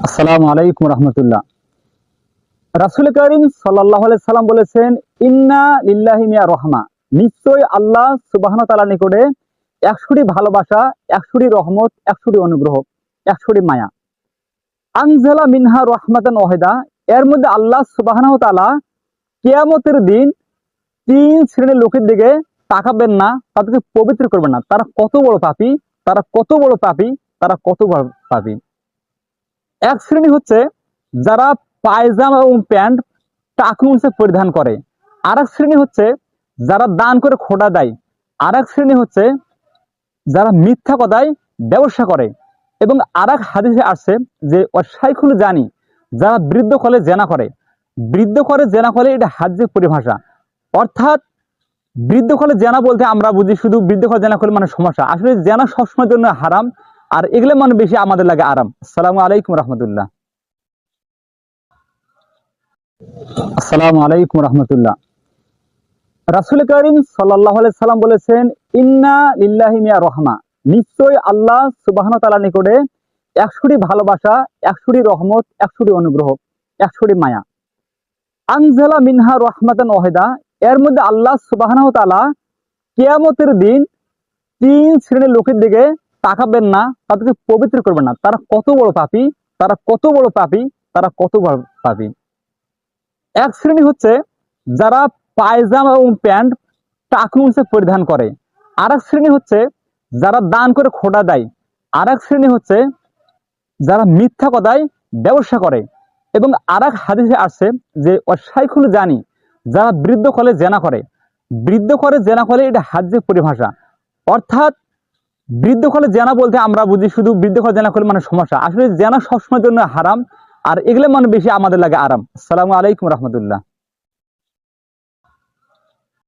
আসসালামু আলাইকুম রহমতুল্লাহ। রাসূল করিম সাল্লাল্লাহু আলাইহি সাল্লাম বলেছেন, ইন্না লিল্লাহি মিয়া রহমা, নিশ্চয় আল্লাহ সুবহানাহু ওয়া তাআলার নিকটে 100টি ভালোবাসা, 100টি রহমত, 100টি অনুগ্রহ, 100টি মায়া। আনজালা মিনহা রাহমাতান ওয়াহিদা, এর মধ্যে আল্লাহ সুবহানাহু ওয়া তাআলা কিয়ামতের দিন 3 শ্রেণীর লোকের দিকে তাকাবেন না, তাদেরকে পবিত্র করবেন না। তারা কত বড় পাপী, তারা কত বড় পাপী, তারা কত বড় পাপী। এক শ্রেণী হচ্ছে যারা পায়জামা এবং প্যান্ট টাকনু নিচে পরিধান করে। আর এক শ্রেণী হচ্ছে যারা দান করে খোঁটা দেয়। আর এক শ্রেণী হচ্ছে যারা মিথ্যা কথায় ব্যবসা করে। এবং আর এক হাদিসে আসছে যে অশাইখুল জানি, যারা বৃদ্ধ কলে জেনা করে। বৃদ্ধ করে জেনা করে, এটা হাদিসের পরিভাষা। অর্থাৎ বৃদ্ধ কলে জেনা বলতে আমরা বুঝি শুধু বৃদ্ধ কলে জেনা করে মানে সমস্যা। আসলে জেনা সবসময়ের জন্য হারাম, আর এগুলো মানে বেশি আমাদের লাগে আরাম। আসসালামু আলাইকুম রহমতুল্লাহ। আসসালামু আলাইকুম রহমতুল্লাহ। রাসূল করিম সাল্লাল্লাহু আলাইহি সাল্লাম বলেছেন, ইন্না লিল্লাহি মিয়া রহমা, নিশ্চয় আল্লাহ সুবহানাহু ওয়া তাআলার নিকটে 100টি ভালোবাসা, 100টি রহমত, 100টি অনুগ্রহ, 100টি মায়া। আনজালা মিনহা রাহমাতান ওয়াহিদা, এর মধ্যে আল্লাহ সুবহানাহু ওয়া তাআলা কিয়ামতের দিন 3 শ্রেণীর লোকের দিকে তাকাবেন না, তাদেরকে পবিত্র করবেন না। তারা কত বড় পাপী, তারা কত বড় পাপী, তারা কত বড় পাপী। এক শ্রেণী হচ্ছে যারা পায়জামা এবং প্যান্ট টাকনু নিচে পরিধান করে। আর এক শ্রেণী হচ্ছে যারা দান করে খোঁটা দেয়। আর এক শ্রেণী হচ্ছে যারা মিথ্যা কথায় ব্যবসা করে। এবং আর এক হাদিসে আসছে যে অশাইখুল জানি, যারা বৃদ্ধ কলে জেনা করে। বৃদ্ধ করে জেনা করে, এটা হাদিসের পরিভাষা। অর্থাৎ বৃদ্ধ কলে জেনা বলতে আমরা বুঝি শুধু বৃদ্ধ কলে জেনা করে মানে সমস্যা। আসলে জেনা সবসময়ের জন্য হারাম, আর এগুলো মানে বেশি আমাদের লাগে আরাম। আসসালামু আলাইকুম রহমতুল্লাহ।